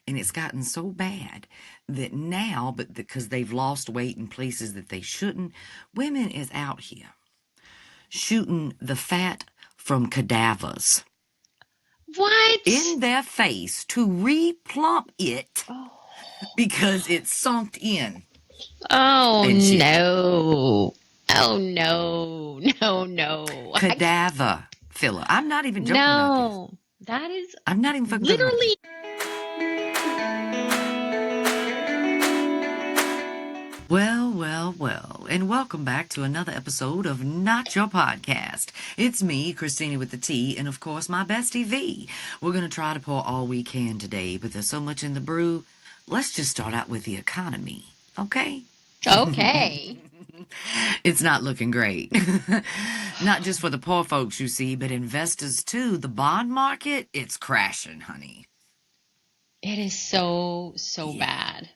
And it's gotten so bad that now, but because they've lost weight in places that they shouldn't, women is out here shooting the fat from cadavers What? in their face to replump it Oh, because it's sunk in oh and shit. no. Oh no. No, no. Cadaver filler. I'm not even joking about this. No. That is I'm not even fucking joking about this. literally. Well, and welcome back to another episode of Not Your Podcast. It's me, Christina with the T, and of course my bestie V. We're going to try to pour all we can today, but there's so much in the brew. Let's just start out with the economy, okay? Okay. It's not looking great. Not just for the poor folks, you see, but investors too. The bond market, it's crashing, honey. It is so Yeah. bad.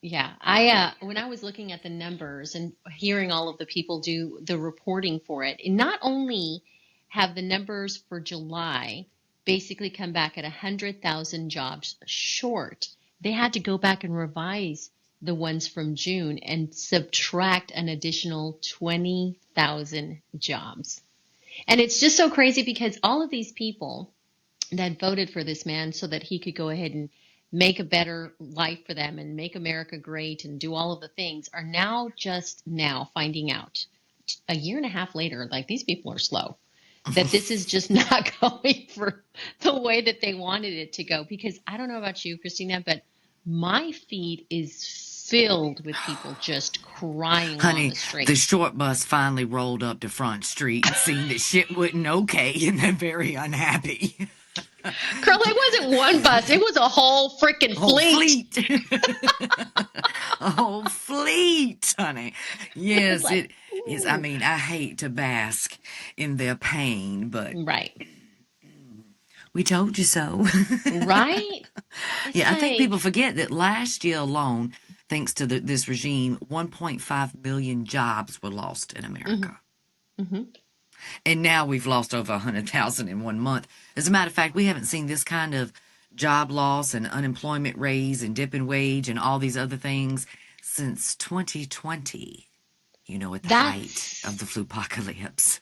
Yeah. I when I was looking at the numbers and hearing all of the people do the reporting for it, and not only have the numbers for July basically come back at 100,000 jobs short, they had to go back and revise the ones from June and subtract an additional 20,000 jobs. And it's just so crazy because all of these people that voted for this man so that he could go ahead and make a better life for them and make America great and do all of the things are just now finding out a year and a half later, like these people are slow, that this is just not going for the way that they wanted it to go. Because I don't know about you, Christina, but my feed is filled with people just crying along Honey, the street. the short bus finally rolled up to Front Street and seen that shit wasn't okay, and they're very unhappy. Girl, it wasn't one bus, it was a whole freaking Whole fleet. A whole fleet, honey. Yes, Like, it is. I mean, I hate to bask in their pain, but right. we told you so. Right? It's Yeah, I think people like, forget that last year alone, thanks to this regime, 1.5 million jobs were lost in America. hmm And now we've lost over 100,000 in 1 month. As a matter of fact, we haven't seen this kind of job loss and unemployment raise and dip in wage and all these other things since 2020, at the height of the that's, flu apocalypse.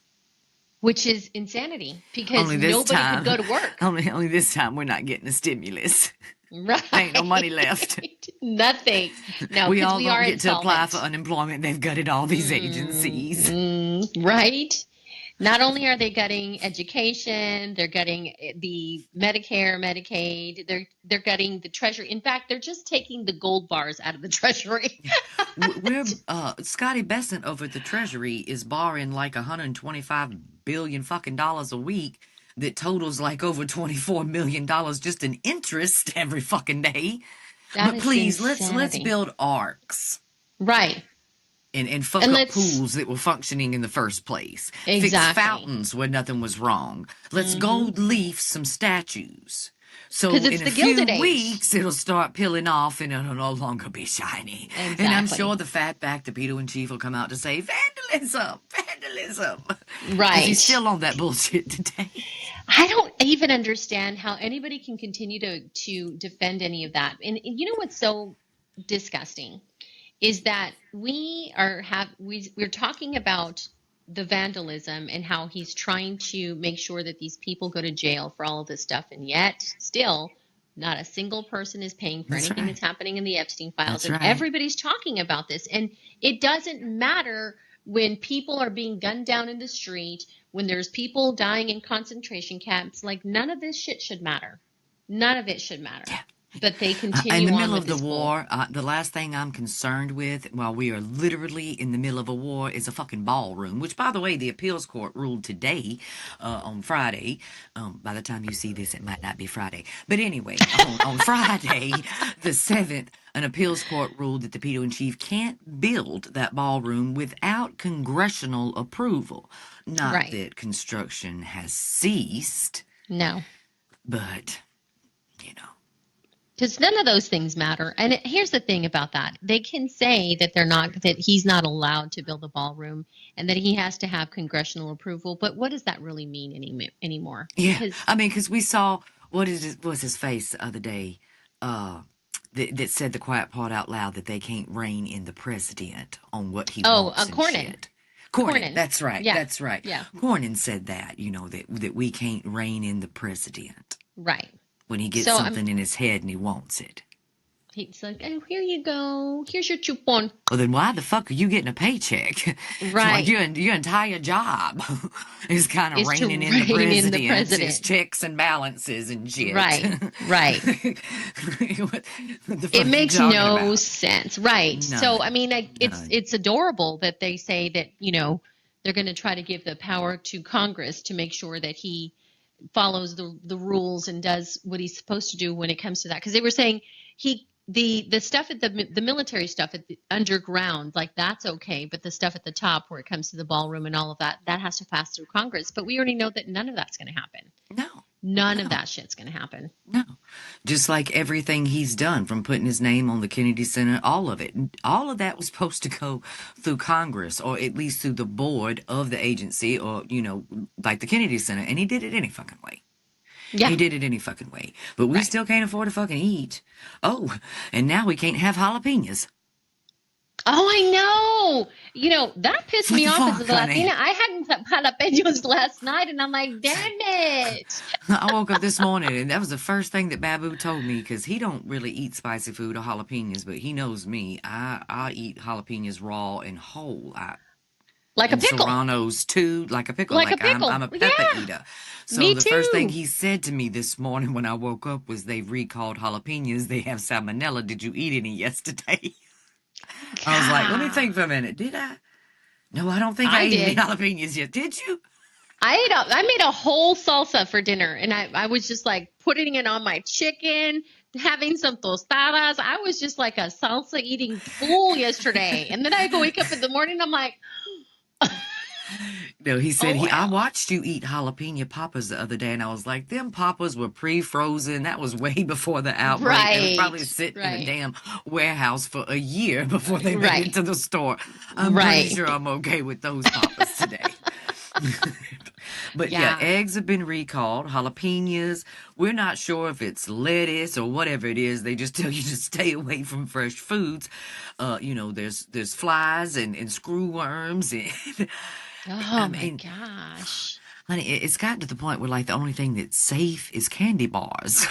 which is insanity because Only this nobody could go time, to work. only this time we're not getting a stimulus. There ain't no money left. Right. Nothing. No, We because all we don't are get to apply for insolvent. unemployment. They've gutted all these agencies. Right? Not only are they gutting education, they're gutting the Medicare, Medicaid, they're gutting the Treasury. In fact, they're just taking the gold bars out of the Treasury. We're Scotty Besant over at the Treasury is borrowing like 125 billion fucking dollars a week. That totals like over $24 million just in interest every fucking day. That But is please, let's insanity. build arcs Right. and fuck And up let's, pools that were functioning in the first place. Fix exactly. fountains where nothing was wrong. Let's Mm-hmm. gold leaf some statues. So Because it's in a the few Gilded Age. weeks, it'll start peeling off and it'll no longer be shiny. And I'm sure Exactly. the fatback, the Peter in Chief will come out to say, vandalism. Because he's Right. still on that bullshit today. I don't even understand how anybody can continue to defend any of that. And you know what's so disgusting is that we're talking about the vandalism and how he's trying to make sure that these people go to jail for all of this stuff, and yet still not a single person is paying for That's anything right. that's happening in the Epstein files, That's and right. everybody's talking about this. And it doesn't matter when people are being gunned down in the street, when there's people dying in concentration camps. Like, none of this shit should matter. None of it should matter. Yeah. But they In continue the on middle with of the this bull. war, the last thing I'm concerned with while we are literally in the middle of a war is a fucking ballroom, which, by the way, the appeals court ruled today on Friday. By the time you see this, it might not be Friday. But anyway, on Friday, the 7th, an appeals court ruled that the Peter in Chief can't build that ballroom without congressional approval. Not Right. that construction has ceased, No. but, you know. Because none of those things matter. And here's the thing about that. They can say that he's not allowed to build a ballroom and that he has to have congressional approval. But what does that really mean anymore? Yeah, Because, I mean, because we saw what was his face the other day? that said the quiet part out loud that they can't rein in the president on what he Oh, wants and Cornyn. shit. Cornyn, Cornyn. that's right, Yeah. that's right. Yeah. Cornyn said that, that we can't rein in the president Right. when he gets So something in his head and he wants it. he's like, oh, here you go. Here's your coupon. Well, then why the fuck are you getting a paycheck? Like Right. your entire job is kind of Is to reining in the rein in the president, his president. checks and balances and shit. Right. Right. What the It fuck you makes talking no about? sense. Right. So, None. I mean, None. it's adorable that they say that, they're going to try to give the power to Congress to make sure that he follows the rules and does what he's supposed to do when it comes to that. Because they were saying the stuff at the military stuff at the underground, like that's okay, but the stuff at the top where it comes to the ballroom and all of that has to pass through Congress. But we already know that none of that's going to happen. No. None of No. that shit's going to happen. No. Just like everything he's done, from putting his name on the Kennedy Center, all of it. All of that was supposed to go through Congress, or at least through the board of the agency, or, like the Kennedy Center. And he did it any fucking way. Yeah. He did it any fucking way. But we Right. still can't afford to fucking eat. Oh, and now we can't have jalapenos. Oh, I know. That pissed What me the off fuck, as a honey? Latina. I hadn't jalapenos last night, and I'm like, damn it. I woke up this morning, and that was the first thing that Babu told me, because he don't really eat spicy food or jalapenos, but he knows me. I eat jalapenos raw and whole. Like a And pickle. serranos too, like a pickle. Like a pickle. I'm a pepper Yeah. eater. So Me the first thing too. he said to me this morning when I woke up was, "They've recalled jalapenos. They have salmonella. Did you eat any yesterday?" I was like, let me think for a minute. Did I? No, I don't think I I ate any did. jalapenos yet. Did you? I made a whole salsa for dinner, and I was just like putting it on my chicken, having some tostadas. I was just like a salsa eating fool yesterday. And then I wake up in the morning, I'm like, No, he said, oh, I well. watched you eat jalapeno poppers the other day, and I was like, them poppers were pre-frozen. That was way before the outbreak. They was probably Right. sitting in a Right. damn warehouse for a year before they made Right. it to the store. I'm pretty Right. sure I'm okay with those poppers today. But yeah, Yeah. eggs have been recalled, jalapenos. We're not sure if it's lettuce or whatever it is. They just tell you to stay away from fresh foods. There's flies and screwworms and Oh my mean, gosh. honey, it's gotten to the point where like the only thing that's safe is candy bars.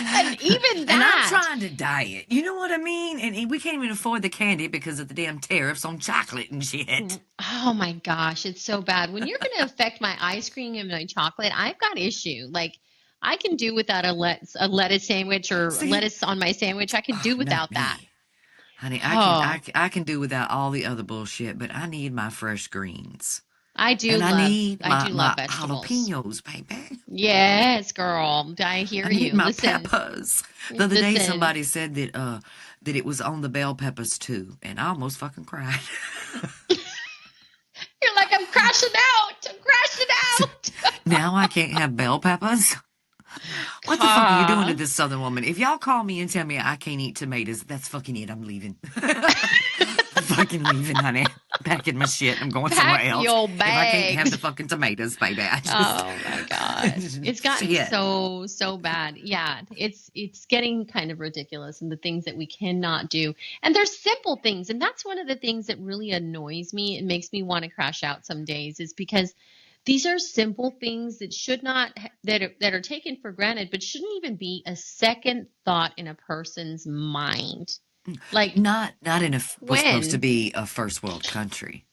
And even And I'm that. trying to diet. You know what I mean? And we can't even afford the candy because of the damn tariffs on chocolate and shit. Oh my gosh, it's so bad. When you're going to affect my ice cream and my chocolate, I've got issue. Like I can do without a lettuce sandwich or See, lettuce on my sandwich. I can do not without me. that. Honey, Oh, I can do without all the other bullshit, but I need my fresh greens. I do And I love need I do love my vegetables. jalapenos, baby. Yes, girl. I hear I need you. my Listen. peppers. The other day Listen. somebody said that it was on the bell peppers too, and I almost fucking cried. You're like, I'm crashing out. I'm crashing out. Now I can't have bell peppers. What the fuck are you doing to Ah. this southern woman? If y'all call me and tell me I can't eat tomatoes, that's fucking it. I'm leaving. I'm fucking leaving, honey. Packing my shit. I'm going somewhere Pack else. your If I can't have bags. the fucking tomatoes, baby, I just Oh my God. It's gotten shit. so bad. Yeah, it's getting kind of ridiculous and the things that we cannot do. And there's simple things, and that's one of the things that really annoys me and makes me want to crash out some days is because these are simple things that should not that are taken for granted, but shouldn't even be a second thought in a person's mind. Like Not in we're supposed to when? be a first world country,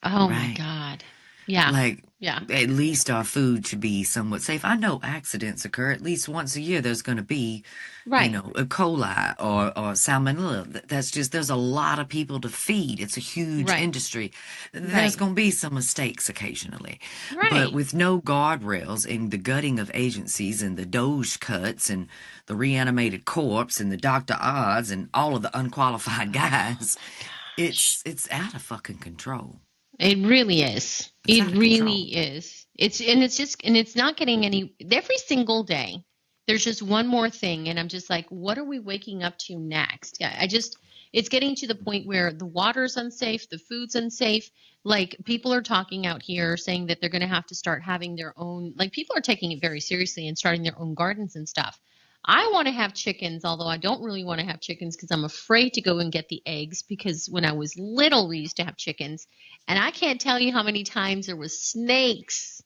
Oh my right? God. Yeah. Like, Yeah. at least our food should be somewhat safe. I know accidents occur at least once a year. There's going to be, Right. E. coli or salmonella. That's just, there's a lot of people to feed. It's a huge Right. industry. There's Right. going to be some mistakes occasionally. But Right. with no guardrails and the gutting of agencies and the Doge cuts and the reanimated corpse and the Dr. Oz and all of the unqualified guys, it's out of fucking control. It really is. It's It out of really control. is. It's not getting any every single day. There's just one more thing and I'm just like, what are we waking up to next? Yeah, it's getting to the point where the water's unsafe, the food's unsafe. Like people are talking out here saying that they're going to have to start having their own, like people are taking it very seriously and starting their own gardens and stuff. I want to have chickens, although I don't really want to have chickens because I'm afraid to go and get the eggs because when I was little, we used to have chickens. And I can't tell you how many times there was snakes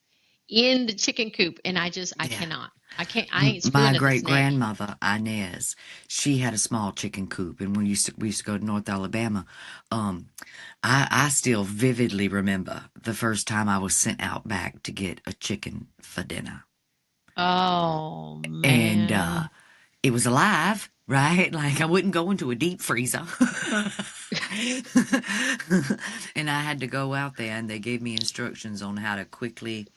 in the chicken coop. And I Yeah. cannot. I ain't My screwing at the great snake. grandmother Inez, she had a small chicken coop, and when we used to go to North Alabama, um, I still vividly remember the first time I was sent out back to get a chicken for dinner, Oh, and man. it was alive. Right? Like I wouldn't go into a deep freezer. And I had to go out there and they gave me instructions on how to quickly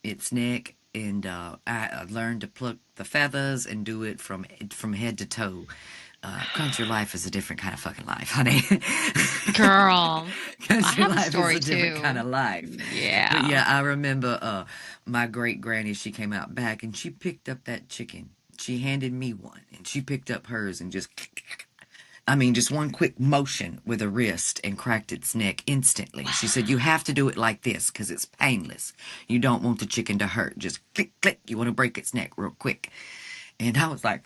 its neck, and I learned to pluck the feathers and do it from head to toe. Country life is a different kind of fucking life, honey. Girl, I Country have a life is story a different kind too. of life. But Yeah. yeah, I remember my great granny. She came out back and she picked up that chicken. She handed me one, and she picked up hers and just I mean, just one quick motion with a wrist and cracked its neck instantly. She said, "You have to do it like this because it's painless. You don't want the chicken to hurt. Just click, click. You want to break its neck real quick." And I was like,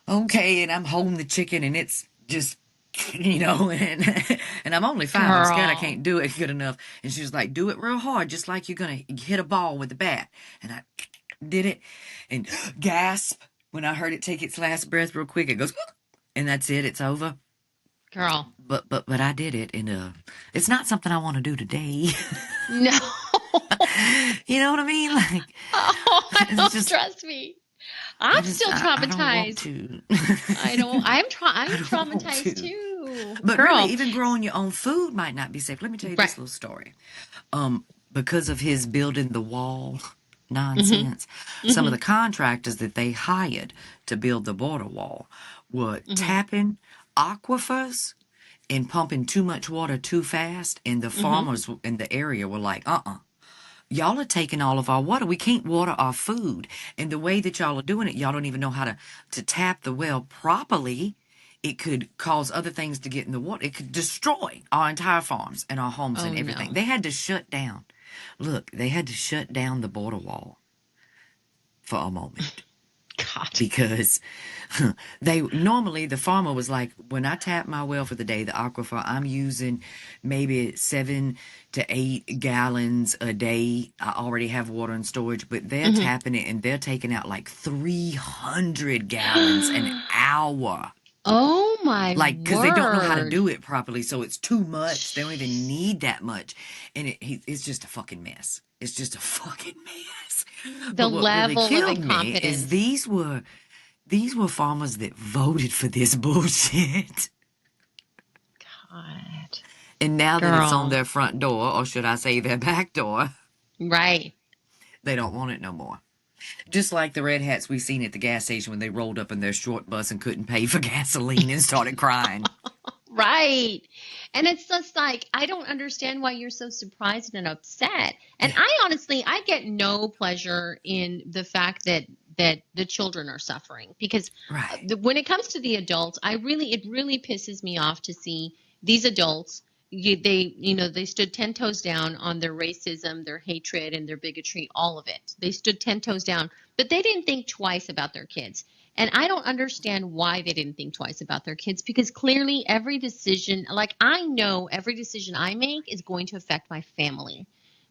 okay. And I'm holding the chicken and it's just, and I'm only 5. I'm scared I Girl. can't do it good enough. And she was like, "Do it real hard, just like you're going to hit a ball with a bat." And I did it and gasp when I heard it take its last breath real quick. It goes, and that's it. It's over. Girl. But I did it, and it's not something I want to do today. No. You know what I mean? Like Oh, I it's don't just trust me. I'm still I don't want traumatized. to. I don't. I'm I don't want traumatized to. too, But really, girl. even growing your own food might not be safe. Let me tell you Right. this little story. Because of his building the wall Mhm. nonsense, some of Mhm. the contractors that they hired to build the border wall were Mhm. tapping aquifers and pumping too much water too fast, and the Mhm. farmers in the area were like, y'all are taking all of our water. We can't water our food. And the way that y'all are doing it, y'all don't even know how to tap the well properly. It could cause other things to get in the water. It could destroy our entire farms and our homes and Oh everything. no. They had to shut down. Look, they had to shut down the border wall for a moment God. because they normally the farmer was like, when I tap my well for the day, the aquifer, I'm using maybe 7 to 8 gallons a day. I already have water in storage, but they're Mhm. tapping it and they're taking out like 300 gallons an hour. Oh my Like, because they don't know how to word. do it properly, so it's too much. They don't even need that much, and it's just a fucking mess. It's just a fucking mess. The But what really level of killed me is incompetence. these were farmers that voted for this bullshit. God. And now that it's on Girl. their front door, or should I say their back door, Right. they don't want it no more. Just like the red hats we seen at the gas station when they rolled up in their short bus and couldn't pay for gasoline and started crying. Right. And it's just like, I don't understand why you're so surprised and upset. And Yeah, I honestly, I get no pleasure in the fact that the children are suffering because right. when it comes to the adults, it really pisses me off to see these adults. They stood 10 toes down on their racism, their hatred, and their bigotry, all of it. They stood 10 toes down, but they didn't think twice about their kids. And I don't understand why they didn't think twice about their kids because clearly every decision, like I know every decision I make is going to affect my family,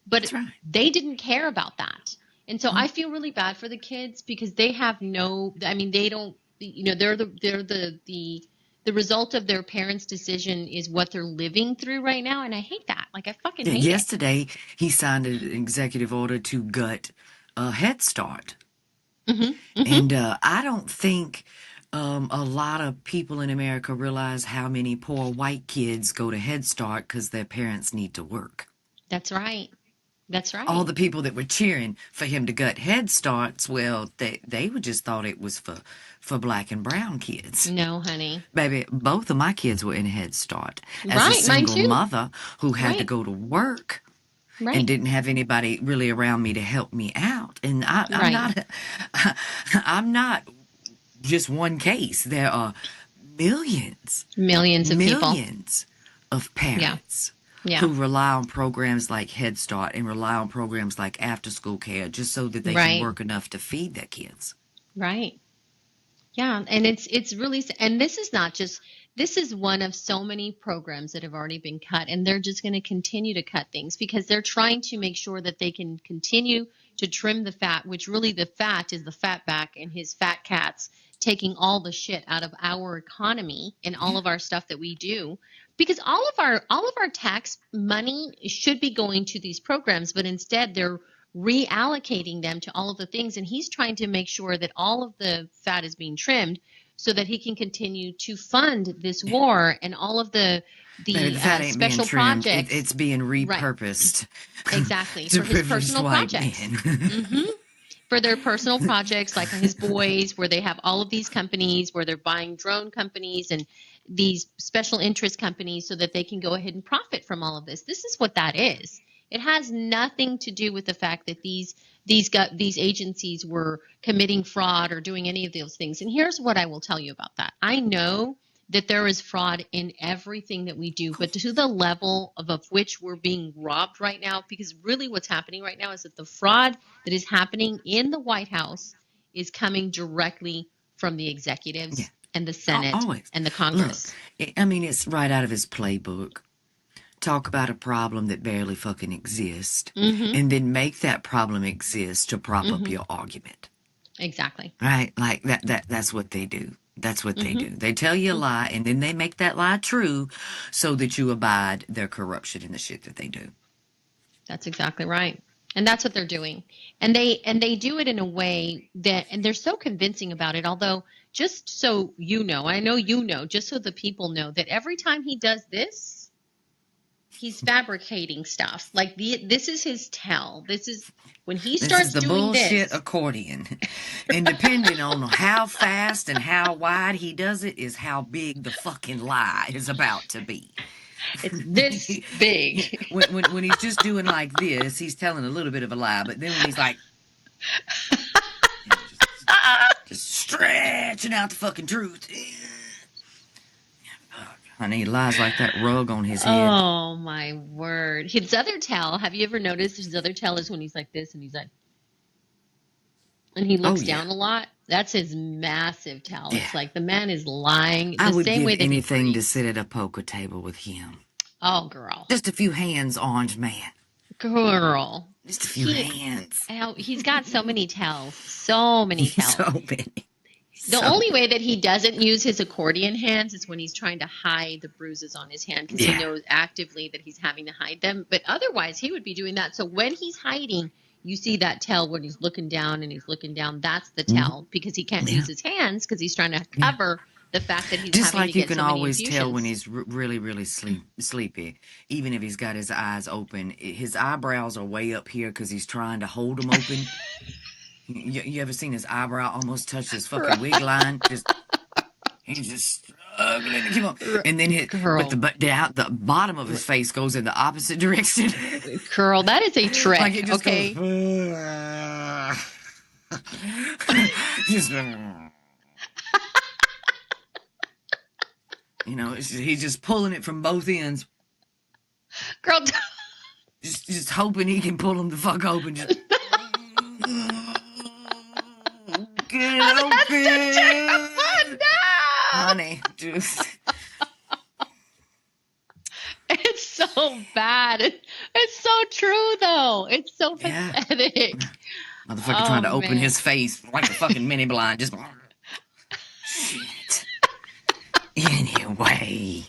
but That's right. they didn't care about that. And so I Mm, feel really bad for the kids because they have no, I mean, they don't, the result of their parents' decision is what they're living through right now. And I hate that. Like, I fucking yeah, hate it. yesterday, he signed an executive order to gut Head Start. Hmm. Hmm. And I don't think a lot of people in America realize how many poor white kids go to Head Start because their parents need to work. That's right. That's All right. the people that were cheering for him to gut Head Starts, well, they would just thought it was for black and brown kids. No, honey. Baby, both of my kids were in Head Start. As a Right. Mine single too. mother who had to Right. go to work and Right. didn't have anybody really around me to help me out, and I'm Right. not, I'm not just one case. There are millions, Millions of people. millions of Yeah. parents Yeah. who rely on programs like Head Start and rely on programs like after school care just so that they can Right. work enough to feed their kids. Right. Yeah, and it's really, and this is not just, this is one of so many programs that have already been cut, and they're just going to continue to cut things because they're trying to make sure that they can continue to trim the fat, which really the fat is the fatback and his fat cats taking all the shit out of our economy and all Yeah. of our stuff that we do. Because all of our tax money should be going to these programs, but instead they're reallocating them to all of the things, and he's trying to make sure that all of the fat is being trimmed so that he can continue to fund this war and all of the Baby, the fat ain't being special trimmed. projects. It's being Right, repurposed exactly, to for his privileged personal white projects. men. Hmm. For their personal projects, like his boys, where they have all of these companies where they're buying drone companies and these special interest companies so that they can go ahead and profit from all of this. This is what that is. It has nothing to do with the fact that these agencies were committing fraud or doing any of those things. And here's what I will tell you about that. I know that there is fraud in everything that we do, but to the level of which we're being robbed right now, because really what's happening right now is that the fraud that is happening in the White House is coming directly from the Yeah, executives and the Senate always. and the Look, Congress. I mean, it's right out of his playbook. Talk about a problem that barely fucking exists, Mm-hmm. and then make that problem exist to prop up Mm-hmm. your argument. Exactly. Right? Like that's what they do. That's what they Mm-hmm. do. They tell you a lie, and then they make that lie true so that you abide their corruption in the shit that they do. That's exactly right. And that's what they're doing. And they do it in a way that, and they're so convincing about it, although just so you know, I know you know, just so the people know that every time he does this, he's fabricating stuff. Like this is his tell. This is when he This is starts the doing bullshit this. accordion. And depending on how fast and how wide he does it is how big the fucking lie is about to be. It's this big. when he's just doing like this, he's telling a little bit of a lie. But then when he's like, you know, just stretching out the fucking truth. Honey, he lies like that rug on his head. Oh my word. His other tell, have you ever noticed his other tell is when he's like this and he's like, and he Oh, looks yeah. down a lot? That's his massive tell. Yeah. It's like the man is lying I the would same give way that he anything to breathes. sit at a poker table with him. Oh, girl. Just a few hands, orange man. Girl. Just a few He, hands. he's got so many tells. So many tells. So many. The So only way that he doesn't use his accordion hands is when he's trying to hide the bruises on his hand because he yeah. knows actively that he's having to hide them. But otherwise, he would be doing that. So when he's hiding, you see that tell when he's looking down and he's looking down. That's the Mhm. tell because he can't Yeah. use his hands because he's trying to Yeah. cover the fact that he's Just having to like you get can so many always tell when infusions. he's really, really sleepy. Even if he's got his eyes open, his eyebrows are way up here because he's trying to hold them open. You ever seen his eyebrow almost touch his fucking wig line? He's just struggling to keep on. And then but Girl, the bottom of his face goes in the opposite direction. girl, that is a Like trick, it just goes. okay? Just, he's just pulling it from both ends. Girl, Just hoping he can pull them the fuck open. Just get it oh, that's so open. terrible. No! Honey, just. It's so bad. It's so true, though. It's so Yeah. pathetic. Motherfucker Oh, trying to open man. his face like a fucking mini blind. Just. Shit. Anyway.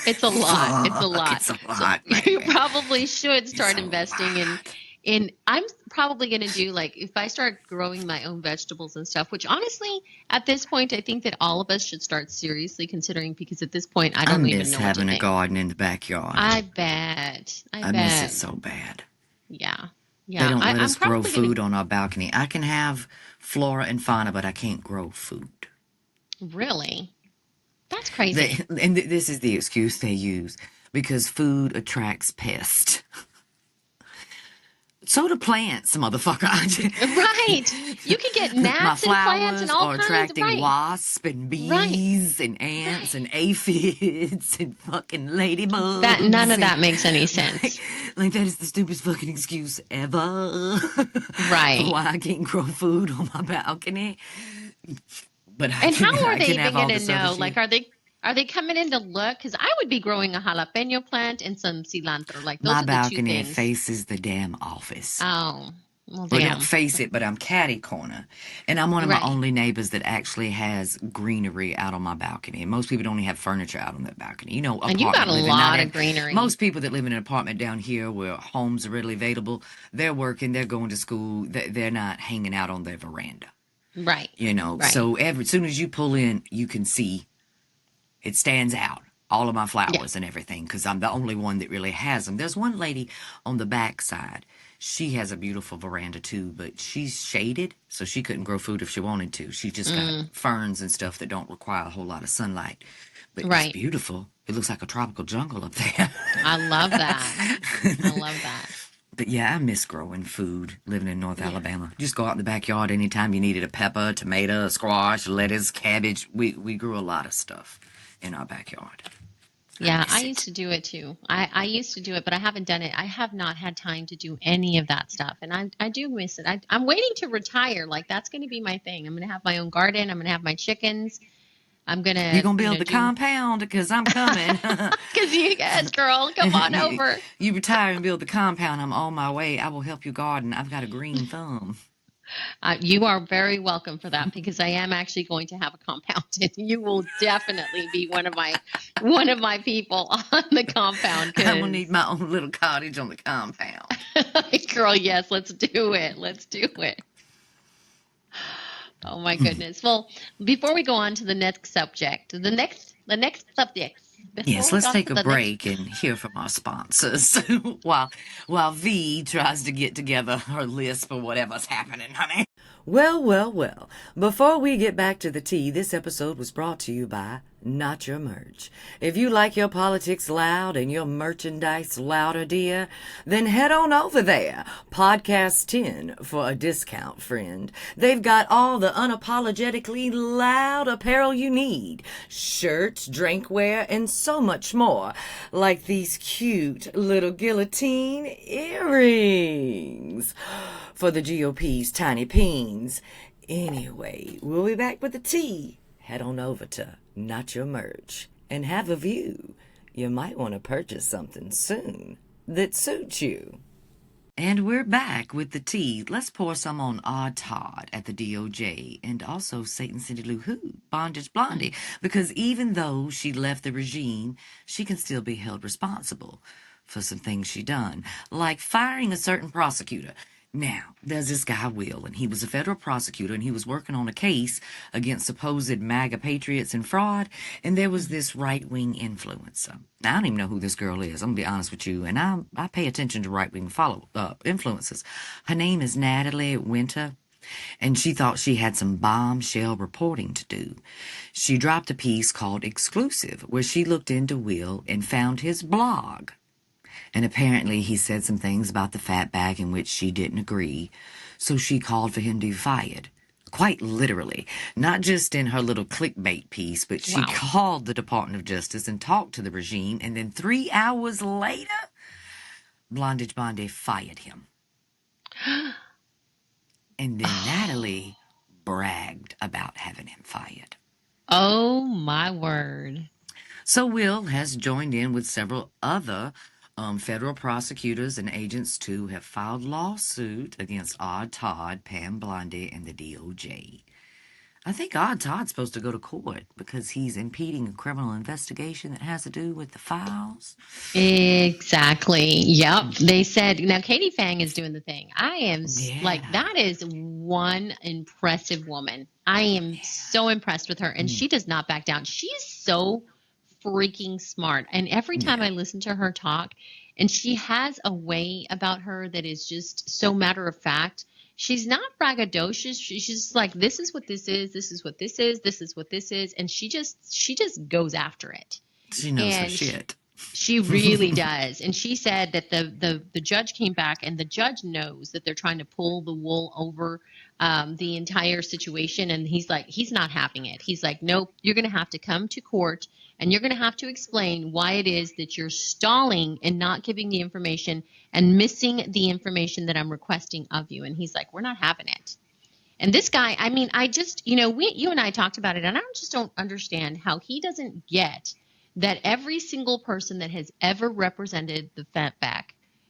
It's a lot. It's a Fuck, lot. it's a So lot, you baby. probably should start It's a investing lot. in I'm probably going to do like if I start growing my own vegetables and stuff, which honestly at this point I think that all of us should start seriously considering because at this point I I don't even miss know what to having a think. garden in the backyard. I bet. I miss it so bad. Yeah. They Yeah. don't let I'm us grow probably going food on our balcony. I can have flora and fauna, but I can't grow food. to really. That's crazy. This is the excuse they use because food attracts pests. So do plants, motherfucker. Right. You can get My gnats and plants and flowers all are kinds. attracting Right. wasps and Right. bees and ants Right. and aphids and fucking That none ladybugs of and that makes any like, sense. like that is the stupidest fucking excuse ever for Right. why I can't grow food on my balcony. But And how are I they can even have all going to this other know? Like, shit. are they coming in to look? Because I would be growing a jalapeno plant and some cilantro. Like, My those are the two balcony things. faces the damn office. Oh, well, Or not damn. face it, but I'm catty corner. And I'm one of my Right. only neighbors that actually has greenery out on my balcony. And most people don't even have furniture out on that balcony. You know, And you got apartment a living, not lot in of greenery. most people that live in an apartment down here where homes are readily available, they're working, they're going to school, they're not hanging out on their veranda. Right. You know, Right. so as soon as you pull in, you can see it stands out. All of my Yeah. flowers and everything, because I'm the only one that really has them. There's one lady on the back side. She has a beautiful veranda too, but she's shaded, so she couldn't grow food if she wanted to. She just got Mm, ferns and stuff that don't require a whole lot of sunlight. But it's right. beautiful. It looks like a tropical jungle up there. I love that. I love that. But yeah, I miss growing food living in North Yeah. Alabama. Just go out in the backyard anytime you needed a pepper, tomato, squash, lettuce, cabbage. We grew a lot of stuff in our backyard. I Yeah, I miss used it. to do it too. I used to do it, but I haven't done it. I have not had time to do any of that stuff. And I do miss it. I'm waiting to retire. Like, that's going to be my thing. I'm going to have my own garden. I'm going to have my chickens. I'm going You to, gonna build the do. compound? Because I'm coming. Because you guys, girl, come on you, over. you retire and build the compound. I'm on my way. I will help you garden. I've got a green thumb. You are very welcome for that because I am actually going to have a compound, and you will definitely be one of my people on the compound. I'm gonna need Because, my own little cottage on the compound. girl, yes, let's do it. Let's do it. Oh my goodness. Well, before we go on to the next subject, the next subject, before Yes, we let's go take to a the next, break and hear from our sponsors while V tries to get together her list for whatever's happening, honey. Well, well, well. Before we get back to the tea, this episode was brought to you by Not Your Merch. If you like your politics loud and your merchandise louder, dear, then head on over there. Podcast 10 for a discount, friend. They've got all the unapologetically loud apparel you need. Shirts, drinkware, and so much more. Like these cute little guillotine earrings for the GOP's tiny peens. Anyway, we'll be back with the tea. Head on over to Not Your Merch and have a view. You might want to purchase something soon that suits you. And we're back with the tea. Let's pour some on Odd Todd at the DOJ and also Satan Cindy Lou Who, Bondage Blondie, because even though she left the regime, she can still be held responsible for some things she done, like firing a certain prosecutor. Now, there's this guy, Will, and he was a federal prosecutor, and he was working on a case against supposed MAGA patriots and fraud, and there was this right-wing influencer. Now, I don't even know who this girl is, I'm going to be honest with you, and I pay attention to right-wing influencers. Her name is Natalie Winter, and she thought she had some bombshell reporting to do. She dropped a piece called Exclusive, where she looked into Will and found his blog. And apparently he said some things about the fat bag in which she didn't agree, so she called for him to be fired. Quite literally, not just in her little clickbait piece, but she wow. called the Department of Justice and talked to the regime, and then 3 hours later, Blondage Bondi fired him. And then Natalie bragged about having him fired. Oh my word. So Will has joined in with several other federal prosecutors and agents to have filed lawsuit against Odd Todd, Pam Blondie, and the DOJ. I think Odd Todd's supposed to go to court because he's impeding a criminal investigation that has to do with the files. Exactly. Yep. They said, now Katie Fang is doing the thing. I am like, Yeah. that is one impressive woman. I am so impressed with her. And she does not back down. She's so freaking smart. And every time Yeah. I listen to her talk, and she has a way about her that is just so matter of fact. She's not braggadocious. She's just like, this is what this is. This is what this is. This is what this is. And she just goes after it. She knows her And shit. She really does. And she said that the judge came back, and the judge knows that they're trying to pull the wool over the entire situation. And he's like, he's not having it. He's like, nope, you're going to have to come to court, and you're going to have to explain why it is that you're stalling and not giving the information and missing the information that I'm requesting of you. And he's like, we're not having it. And this guy, I mean, I just, you and I talked about it, and I just don't understand how he doesn't get that every single person that has ever represented the fatback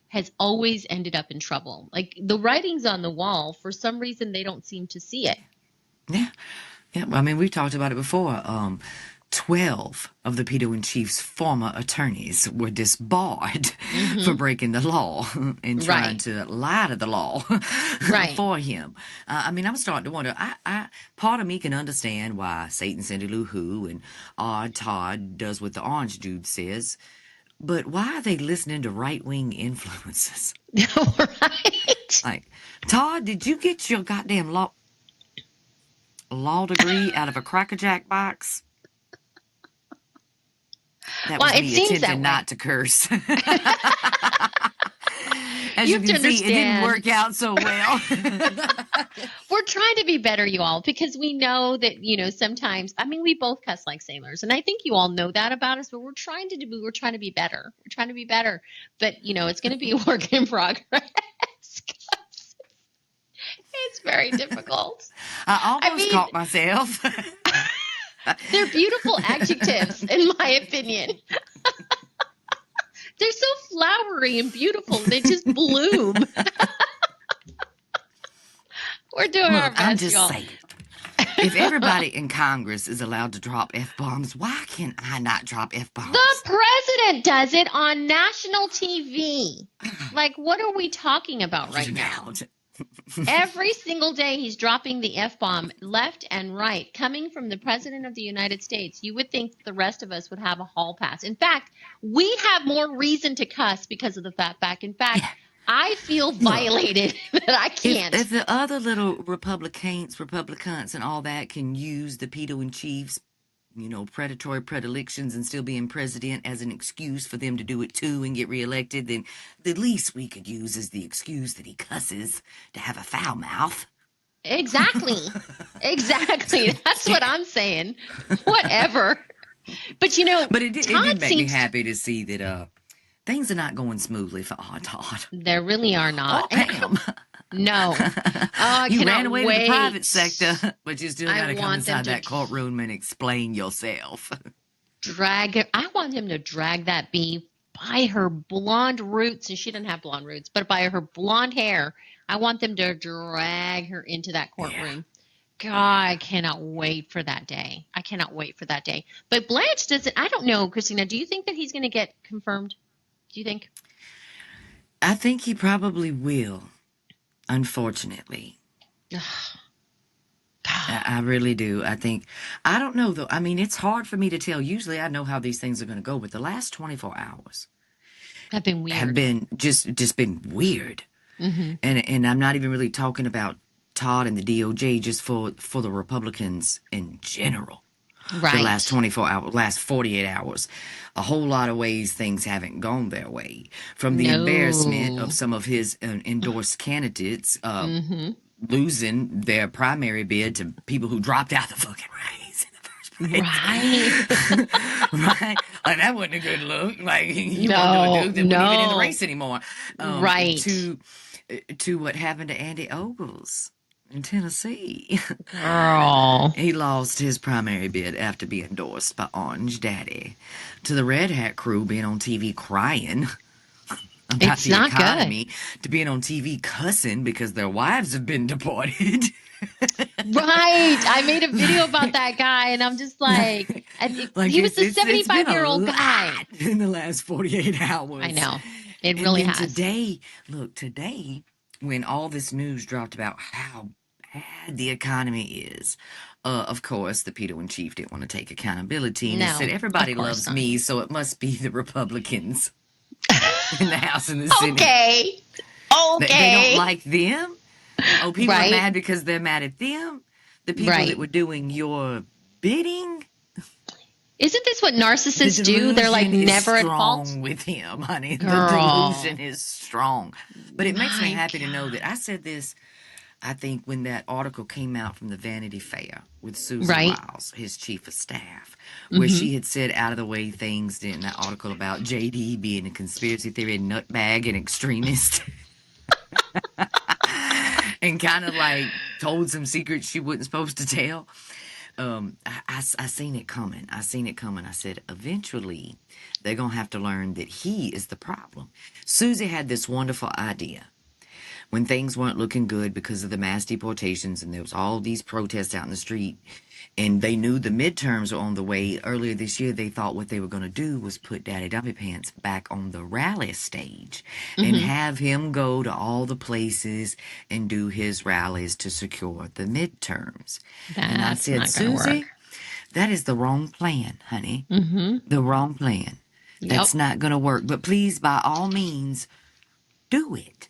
has always ended up in trouble. Like, the writing's on the wall. For some reason, they don't seem to see it. Yeah. Yeah. I mean, we've talked about it before. 12 of the Pedo-in-Chief's former attorneys were disbarred for breaking the law and trying to lie to the law for him. I mean, I'm starting to wonder. Part of me can understand why Satan Cindy Lou Who and Odd Todd does what the orange dude says, but why are they listening to right-wing influences? Right. Like, Todd, did you get your goddamn law degree out of a Cracker Jack box? That was me attempting not to curse. As you can see, it didn't work out so well. We're trying to be better, you all, because we know that, sometimes, I mean, we both cuss like sailors, and I think you all know that about us, but we're trying to be better. We're trying to be better. But, it's going to be a work in progress. It's very difficult. I almost caught myself. They're beautiful adjectives, in my opinion. They're so flowery and beautiful. They just bloom. We're doing our best, I'm just y'all. saying. If everybody in Congress is allowed to drop F-bombs, why can I not drop F-bombs? The president does it on national TV. Like, what are we talking about right now? Every single day he's dropping the F-bomb left and right, coming from the President of the United States. You would think the rest of us would have a hall pass. In fact, we have more reason to cuss because of the fatback. In fact, I feel violated that I can't. If the other little Republicans and all that can use the Pedo-in-Chief's predatory predilections and still being president as an excuse for them to do it too and get reelected, then the least we could use is the excuse that he cusses to have a foul mouth. Exactly. That's what I'm saying. Whatever. But it did make me happy to see that things are not going smoothly for Odd Todd. There really are not. Oh, Pam. No. You ran away to the private sector, but you still got to come inside that courtroom and explain yourself. I want him to drag that bee by her blonde roots, and she didn't have blonde roots, but by her blonde hair. I want them to drag her into that courtroom. Yeah. God, I cannot wait for that day. But Blanche doesn't, I don't know, Christina, do you think that he's going to get confirmed? Do you think? I think he probably will. Unfortunately. I really do. I don't know though. I mean, it's hard for me to tell. Usually I know how these things are going to go, but the last 24 hours have been weird. Have been just been weird. Mm-hmm. And I'm not even really talking about Todd and the DOJ, just for the Republicans in general. Right. The last 24 hours, last 48 hours, a whole lot of ways things haven't gone their way. From the embarrassment of some of his endorsed candidates losing their primary bid to people who dropped out the fucking race in the first place. Right. Right? Like, that wasn't a good look. Like, you want to do a dude that wasn't even in the race anymore. Right. To what happened to Andy Ogles in Tennessee. Girl. He lost his primary bid after being endorsed by Orange Daddy. To the Red Hat crew being on TV crying about the economy. To being on TV cussing because their wives have been deported. Right. I made a video about that guy, and I'm just like he was a 75-year-old guy. In the last 48 hours. I know. It really has. Today, when all this news dropped about how bad the economy is, of course, the Pedo-in-Chief didn't want to take accountability. And he said, everybody loves me, so it must be the Republicans in the House and the Senate. Okay. They don't like them? Oh, people are mad because they're mad at them? The people that were doing your bidding? Isn't this what The narcissists do? They're like delusion is never at fault. strong with him, honey. The delusion Girl, is strong. But it makes me my happy to know that God. I said this, I think, when that article came out from the Vanity Fair with Susan Right? Wiles, his chief of staff, where Mm-hmm. she had said out of the way things in that article about JD being a conspiracy theory nutbag and extremist. And kind of like told some secrets she wasn't supposed to tell. I seen it coming. I seen it coming. I said, eventually, they're going to have to learn that he is the problem. Susie had this wonderful idea when things weren't looking good because of the mass deportations and there was all these protests out in the street and they knew the midterms were on the way. Earlier this year, they thought what they were going to do was put Daddy Dumpy Pants back on the rally stage and Mm-hmm. have him go to all the places and do his rallies to secure the midterms. And I That's said, not gonna work. Susie, that is the wrong plan, honey. Mm-hmm. The wrong plan. Yep. That's not going to work. But please, by all means, do it.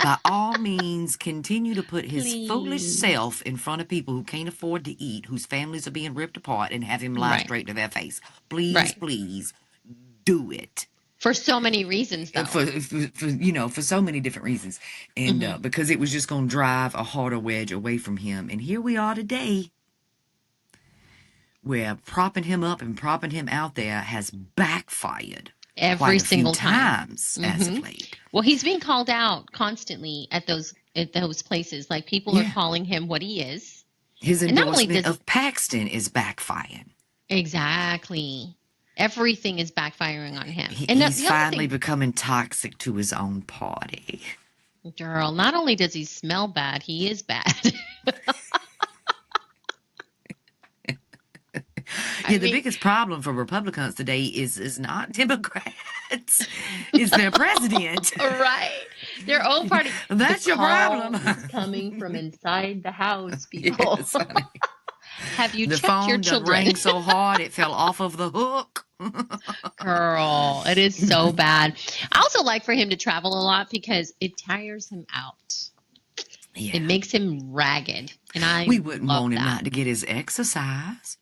By all means, continue to put his foolish Please. self in front of people who can't afford to eat, whose families are being ripped apart, and have him lie Right. straight to their face. Please, Right. please do it. For so many reasons, though. For so many different reasons. And Mm-hmm. because it was just going to drive a harder wedge away from him. And here we are today, where propping him up and propping him out there has backfired Every quite a few single time. times as of Mm-hmm. late. Well, he's being called out constantly at those places. Like people are Yeah. calling him what he is. His And not only endorsement does of Paxton is backfiring. exactly everything is backfiring on him. And He's the other finally thing, becoming toxic to his own party. girl, not only does he smell bad, he is bad. I Yeah, the mean, biggest problem for Republicans today is not Democrats. It's their president. right. Their own party. That's The your call problem. is coming from inside the house, people. Yes, honey. Have you The checked your phone done children? rang so hard it fell off of the hook. Girl, it is so bad. I also like for him to travel a lot because it tires him out. Yeah. It makes him ragged. And I We wouldn't love want him that. not to get his exercise.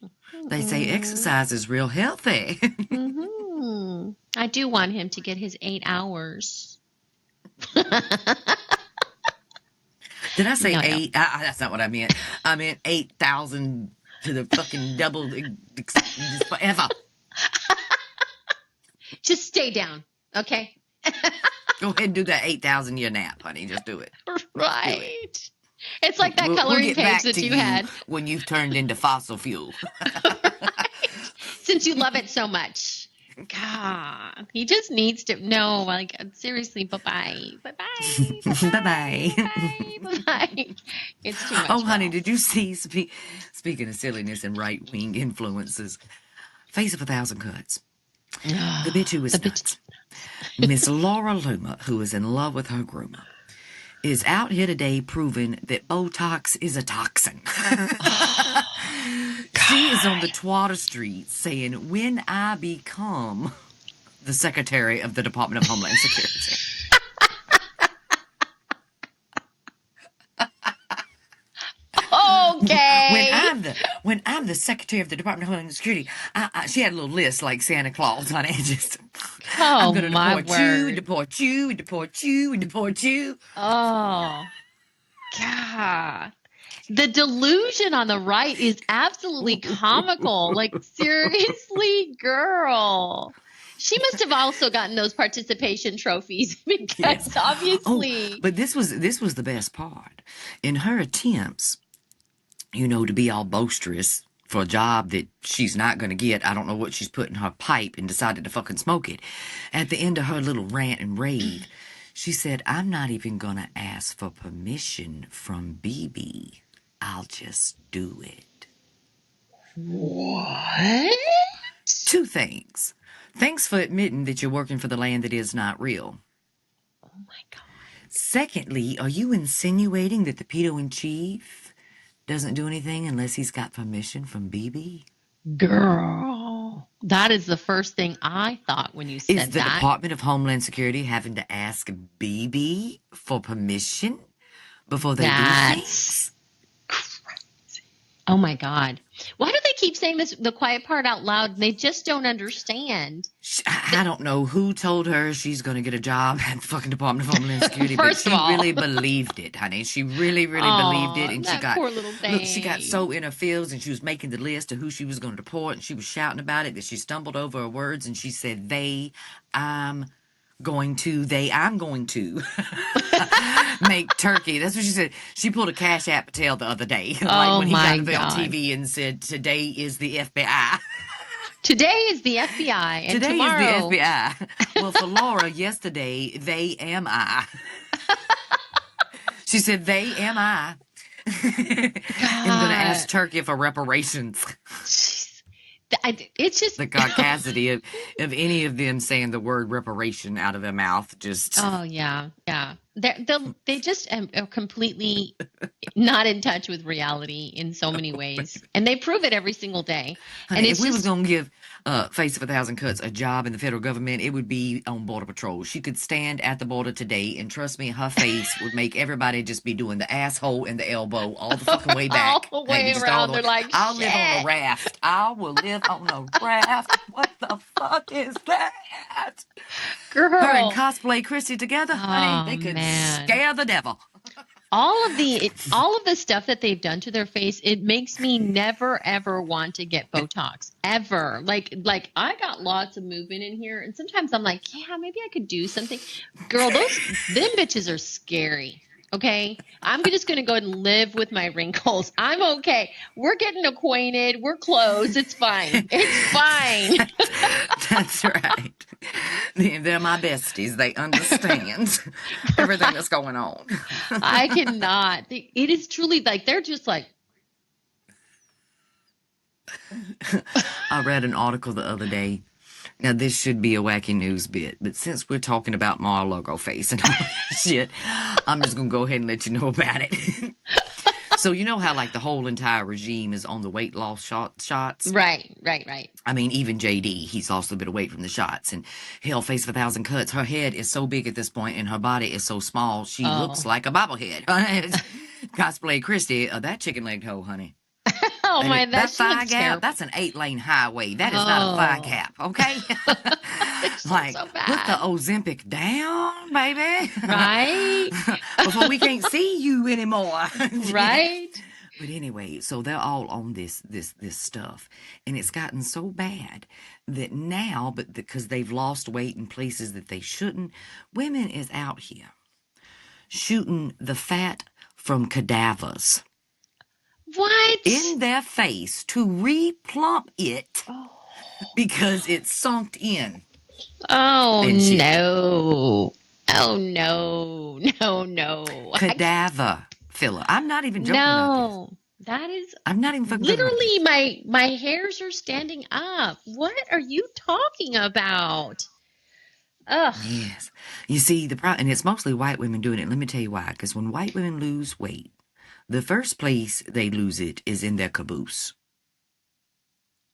They say Mhm. exercise is real healthy. Mhm. I do want him to get his 8 hours. Did I say No. eight? That's not what I meant. I meant 8,000 to the fucking double just forever. Just stay down, okay? Go ahead and do that 8,000 year nap, honey. Just do it. Right. It's like that We'll coloring get page back that to you you had. when you've turned into fossil fuel. Since you love it so much. God, he just needs to know, like, seriously, bye-bye. Bye-bye. Bye-bye. Bye-bye. Bye-bye. It's too much, Oh, honey, girl. did you see, speaking of silliness and right-wing influences, Face of a Thousand Cuts, the bitch who was The bitch. nuts, Miss Laura Luma, who is in love with her groomer, is out here today proving that Botox is a toxin. She is on the Twatter streets saying, when I become the Secretary of the Department of Homeland Security. Okay. When I'm the Secretary of the Department of Homeland Security, she had a little list like Santa Claus on it. Just, Oh, I'm going to my deport you, word. deport you, deport you, deport you. Oh, God. The delusion on the right is absolutely comical. Like, seriously, girl. She must have also gotten those participation trophies because Yes. obviously. Oh, but this was the best part. In her attempts, to be all boisterous for a job that she's not going to get. I don't know what she's put in her pipe and decided to fucking smoke it. At the end of her little rant and rave, she said, I'm not even going to ask for permission from BB. I'll just do it. What? Two things. Thanks for admitting that you're working for the land that is not real. Oh, my God. Secondly, are you insinuating that the pedo-in-chief doesn't do anything unless he's got permission from BB? Girl. That is the first thing I thought when you said Is the that. Department of Homeland Security having to ask BB for permission before they do things? That's crazy. Oh my God. Why do they keep saying this, the quiet part out loud. They just don't understand. I don't know who told her she's going to get a job at the fucking Department of Homeland Security, but First she of all. really believed it, honey. She really, really believed it. And that poor little thing. look, she got so in her feels, and she was making the list of who she was going to deport, and she was shouting about it that she stumbled over her words, and she said, I'm going to make turkey. That's what she said. She pulled a Cash App tail the other day. Like when he got on TV and said, today is the FBI. Today is the FBI. And today tomorrow is the FBI. Well, for Laura, yesterday, they am I. She said, they am I. I'm going to ask Turkey for reparations. It's just the caucasity of any of them saying the word reparation out of their mouth. Just oh yeah. They just are completely not in touch with reality in so many ways, and they prove it every single day. Honey, And if we was gonna give Face of a Thousand Cuts a job in the federal government, it would be on Border Patrol. She could stand at the border today, and trust me, her face would make everybody just be doing the asshole and the elbow all the fucking way back. all the way around. They're like, I'll live on a raft. I will live on a raft. What the fuck is that? Girl. Her and cosplay Christy together, honey, they could scare the devil. All of the stuff that they've done to their face, it makes me never ever want to get Botox ever. Like I got lots of movement in here, and sometimes I'm like, yeah, maybe I could do something. Girl, them bitches are scary. Okay, I'm just gonna go and live with my wrinkles. I'm okay. We're getting acquainted. We're close. It's fine. It's fine. That's right. They're my besties. They understand everything that's going on. I cannot. It is truly like they're just like. I read an article the other day. Now, this should be a wacky news bit, but since we're talking about Mar-a-Lago face and all that shit, I'm just going to go ahead and let you know about it. So, you know how, like, the whole entire regime is on the weight loss shots? Right. I mean, even JD, he's lost a bit of weight from the shots. And hell, Face of a Thousand Cuts, her head is so big at this point, and her body is so small, she looks like a bobblehead. Cosplay Christy, that chicken-legged hoe, honey. Oh my, that thigh gap, that's an 8-lane highway. That is not a thigh gap, okay? Like, so put the Ozempic down, baby. Right? Before we can't see you anymore. Right? But anyway, so they're all on this stuff. And it's gotten so bad that now, but because they've lost weight in places that they shouldn't, women is out here shooting the fat from cadavers. What? In their face to replump it because it's sunk in. Oh, no. Oh, no. Cadaver filler. I'm not even joking about this. That is... I'm not even fucking literally, my hairs are standing up. What are you talking about? Ugh. Yes. You see, and it's mostly white women doing it. Let me tell you why. Because when white women lose weight, the first place they lose it is in their caboose.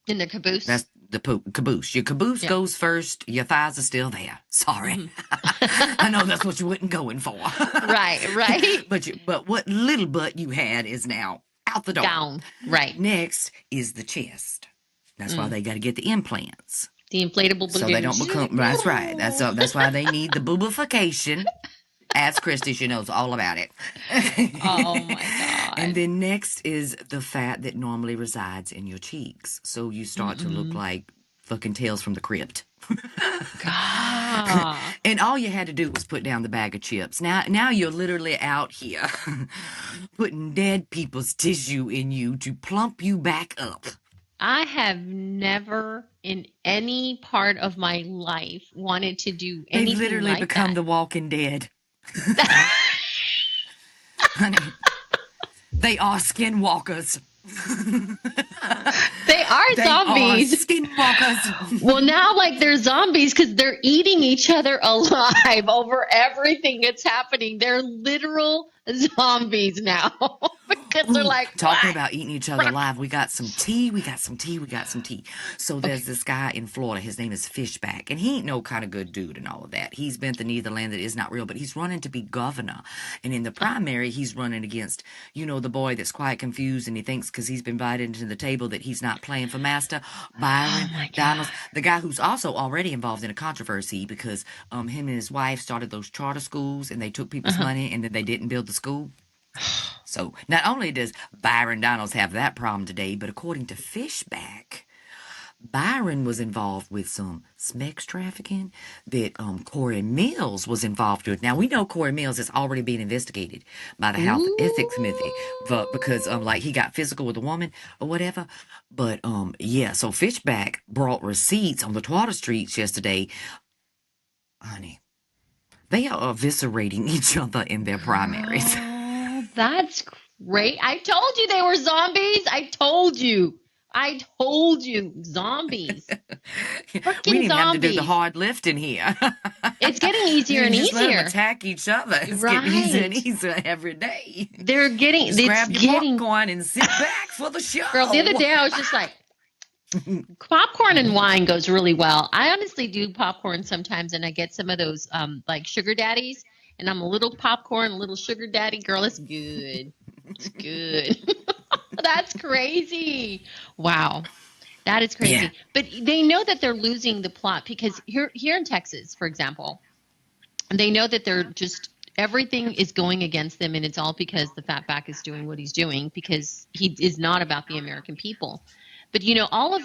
In their caboose? That's the caboose. Your caboose goes first. Your thighs are still there. Sorry. Mm-hmm. I know that's what you wasn't going for. Right. But what little butt you had is now out the door. Down. Right. Next is the chest. That's why they got to get the implants. The inflatable balloons. So they don't become... That's right. That's why they need the boobification. Ask Christy, she knows all about it. Oh, my God. And then next is the fat that normally resides in your cheeks. So you start to look like fucking Tales from the Crypt. God. And all you had to do was put down the bag of chips. Now you're literally out here putting dead people's tissue in you to plump you back up. I have never in any part of my life wanted to do anything They've literally like become that. the Walking Dead. Honey, they are skinwalkers. They are zombies. Are skinwalkers. Well, now like they're zombies because they're eating each other alive over everything that's happening. They're literal zombies now because they're Ooh, like, talking what? about eating each other alive. We got some tea. We got some tea. We got some tea. So Okay. there's this guy in Florida. His name is Fishback, and he ain't no kind of good dude and all of that. He's bent the knee of the land that is not real, but he's running to be governor. And in the primary, he's running against, the boy that's quite confused, and he thinks because he's been invited into the table that he's not playing for master, Oh Byron my Donalds, God. the guy who's also already involved in a controversy because him and his wife started those charter schools, and they took people's Uh-huh. money, and then they didn't build the school. So not only does Byron Donalds have that problem today, but according to Fishback, Byron was involved with some sex trafficking that Corey Mills was involved with. Now we know Corey Mills is already being investigated by the Health Ooh. Ethics Committee, but because like he got physical with a woman or whatever. But yeah, so Fishback brought receipts on the Twitter streets yesterday. Honey, they are eviscerating each other in their primaries. Girl, that's great. I told you they were zombies. I told you. I told you. Zombies. We didn't Freaking even have to do the zombies. hard lifting here. It's getting easier You and just let them easier. attack each other. It's getting easier and Right. easier every day. Just It's grab your getting, popcorn and sit back for the girl, the other show. day I was just like, popcorn and wine goes really well. I honestly do popcorn sometimes and I get some of those like sugar daddies and I'm a little popcorn, a little sugar daddy. Girl, it's good. It's good. That's crazy. Wow. That is Yeah. crazy. But they know that they're losing the plot because here in Texas, for example, they know that they're just everything is going against them and it's all because the fatback is doing what he's doing because he is not about the American people. But all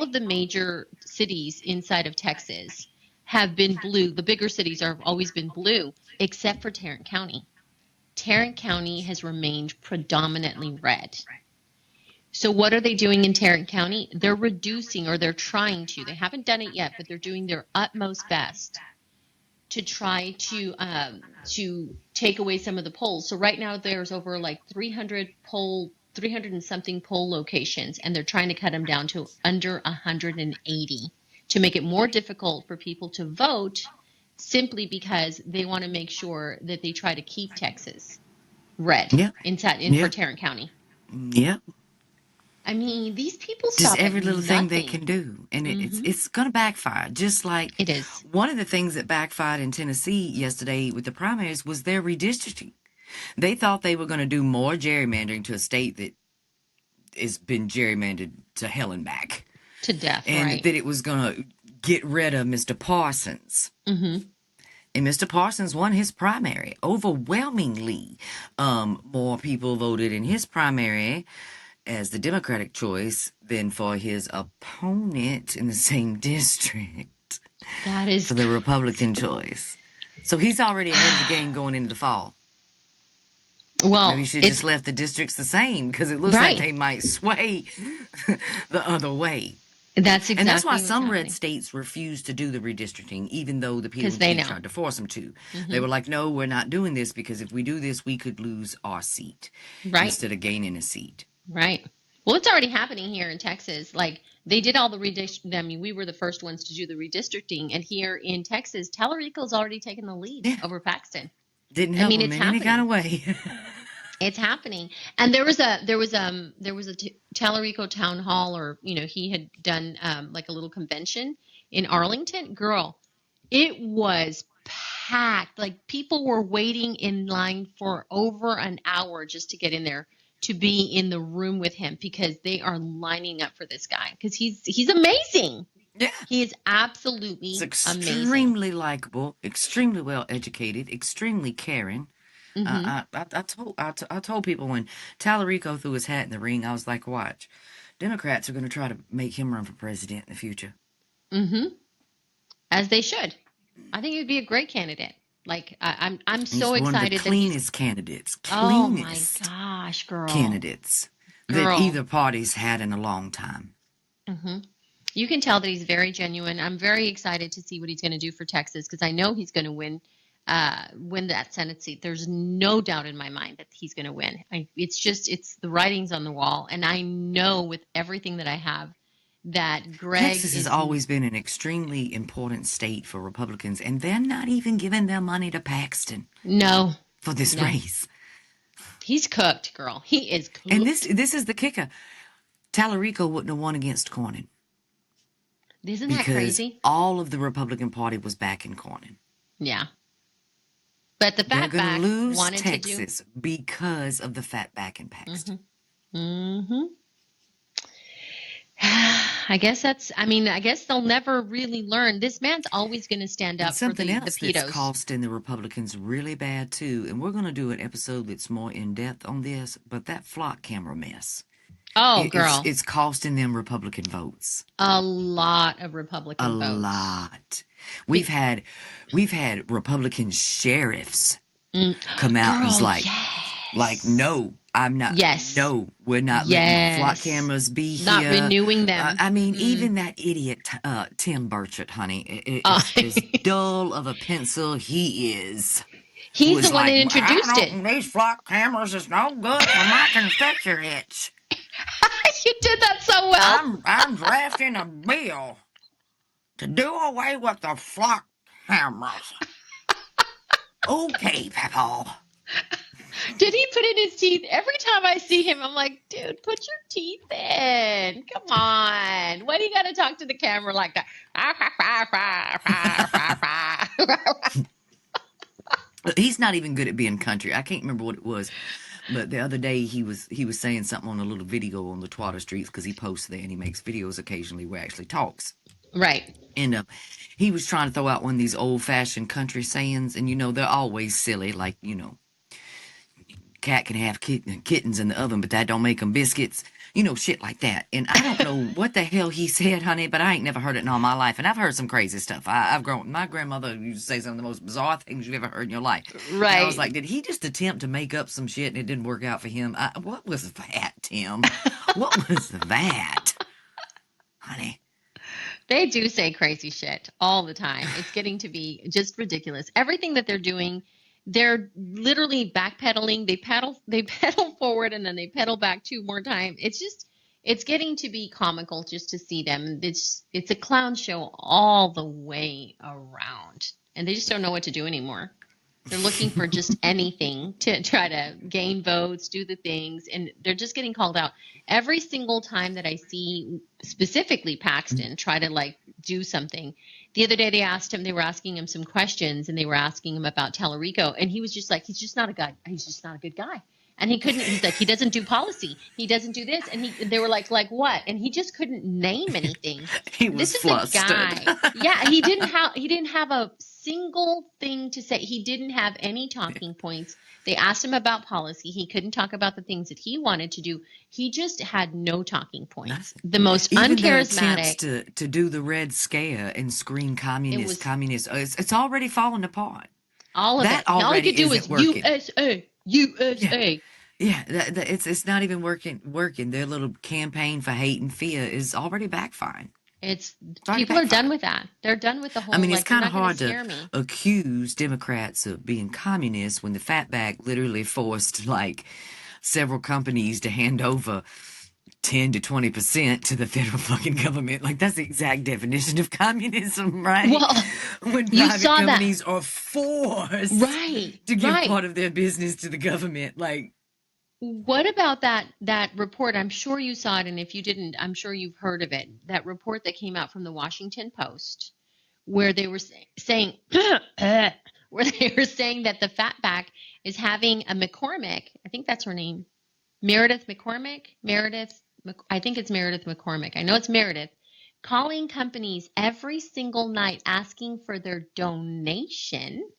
of the major cities inside of Texas have been blue. The bigger cities have always been blue except for Tarrant County. Tarrant County has remained predominantly red. So what are they doing in Tarrant County? They're reducing, or they're trying to. They haven't done it yet, but they're doing their utmost best to try to take away some of the polls. So right now there's over like 300 and something poll locations, and they're trying to cut them down to under 180 to make it more difficult for people to vote, simply because they want to make sure that they try to keep Texas red Yeah. in for Yeah. Tarrant County. Yeah. I mean, these people Just stop at every little thing they nothing. can do. And it's Hmm. it's gonna backfire. Just like It is. one of the things that backfired in Tennessee yesterday with the primaries was their redistricting. They thought they were gonna do more gerrymandering to a state that has been gerrymandered to hell and back. To death, And right? that it was gonna get rid of Mr. Parsons. Hmm. And Mr. Parsons won his primary overwhelmingly. More people voted in his primary as the Democratic choice than for his opponent in the same district That is for the Republican crazy. choice. So he's already ahead of the game going into the fall. Maybe Well, you should have it's just left the districts the same because it looks like right. they might sway the other way. That's And that's why exactly what's some red happening states refused to do the redistricting, even though the because they POP know. tried to force them to. They Hmm. were like, no, we're not doing this because if we do this, we could lose our seat Right, instead of gaining a seat. right. Well, it's already happening here in Texas. Like they did all the redistricting. I mean, we were the first ones to do the redistricting, and here in Texas, Tallarico's already taken the lead Yeah, over Paxton. didn't I help mean, them it's in any kind happening. of way. It's happening. And there was a Tallarico town hall, or he had done like a little convention in Arlington. Girl, it was packed. Like people were waiting in line for over an hour just to get in there to be in the room with him because they are lining up for this guy because he's amazing. Yeah. He is It's absolutely amazing. extremely likable, extremely well educated, extremely caring. Hmm. I told people when Tallarico threw his hat in the ring, I was like, watch, Democrats are going to try to make him run for president in the future. Hmm. As they should. I think he'd be a great candidate. Like I'm so He's one of the excited that he's. cleanest candidates, Oh my cleanest gosh, girl, candidates that girl. either party's had in a long time. Hmm. You can tell that he's very genuine. I'm very excited to see what he's going to do for Texas because I know he's going to win that Senate seat. There's no doubt in my mind that he's going to win. It's the writings on the wall, and I know with everything that I have that Greg Texas has is always been an extremely important state for Republicans, and they're not even giving their money to Paxton no, for this no. race. He's cooked, girl. He is And cooked. this is the kicker. Tallarico wouldn't have won against Cornyn Isn't that because crazy? all of the Republican Party was backing Cornyn. Yeah. But the They're going to fatback lose wanted to do. Texas because of the fatback impacts. Mm-hmm. I guess they'll never really learn. This man's always going to stand And up for something the else that's pedos. costing the Republicans really bad too, and we're going to do an episode that's more in depth on this, but that flock camera mess. Oh, It's girl. it's costing them Republican votes. A lot of A Republican votes. lot. We've had Republican sheriffs come out and's Girl, like, yes. no, I'm not. Yes. No, we're not letting the flock Yes. cameras be Not here. renewing them. I mean, even that idiot Tim Burchett, honey, Uh, as dull of a pencil he is, who he's the is one like, that I introduced it. don't. These flock cameras is no good for my constituents. You did that so well. I'm drafting a bill to do away with the flock cameras. Okay, Papa. Did he put in his teeth? Every time I see him, I'm like, dude, put your teeth in. Come on. Why do you got to talk to the camera like that? He's not even good at being country. I can't remember what it was, but the other day he was saying something on a little video on the Twitter streets because he posts there and he makes videos occasionally where he actually talks. Right. And he was trying to throw out one of these old-fashioned country sayings, and they're always silly, like cat can have kittens in the oven, but that don't make them biscuits. Shit like that. And I don't know what the hell he said, honey, but I ain't never heard it in all my life. And I've heard some crazy stuff. I've grown. My grandmother used to say some of the most bizarre things you've ever heard in your life. Right. And I was like, did he just attempt to make up some shit and it didn't work out for him? What was that, Tim? What was that, honey? They do say crazy shit all the time. It's getting to be just ridiculous. Everything that they're doing, they're literally backpedaling. They pedal forward and then they pedal back 2 more times. It's getting to be comical just to see them. It's a clown show all the way around. And they just don't know what to do anymore. They're looking for just anything to try to gain votes, do the things, and they're just getting called out. Every single time that I see specifically Paxton try to do something. The other day they were asking him some questions and they were asking him about Tallarico, and he was just like, he's just not a good guy. And he's like, he doesn't do policy. He doesn't do this. And they were like what? And he just couldn't name anything. He was flustered. This is a guy. Yeah, he didn't have a single thing to say. He didn't have any talking points. They asked him about policy. He couldn't talk about the things that he wanted to do. He just had no talking points. Nothing. The most Even uncharismatic. Their attempts to do the Red Scare and scream communist. It's already falling apart. All of that it. All he could do was working. USA. Yeah, it's not even working. Their little campaign for hate and fear is already backfiring. People are done with that. They're done with the whole. I mean, it's kind of hard to accuse Democrats of being communists when the fatback literally forced several companies to hand over 10 to 20% to the federal fucking government. That's the exact definition of communism, right? Well, when you private saw companies are forced to give part of their business to the government, What about that report? I'm sure you saw it, and if you didn't, I'm sure you've heard of it. That report that came out from the Washington Post, where they were saying that the fatback is having a McCormick. I think that's her name, Meredith McCormick. I think it's Meredith McCormick. I know it's Meredith. Calling companies every single night asking for their donation.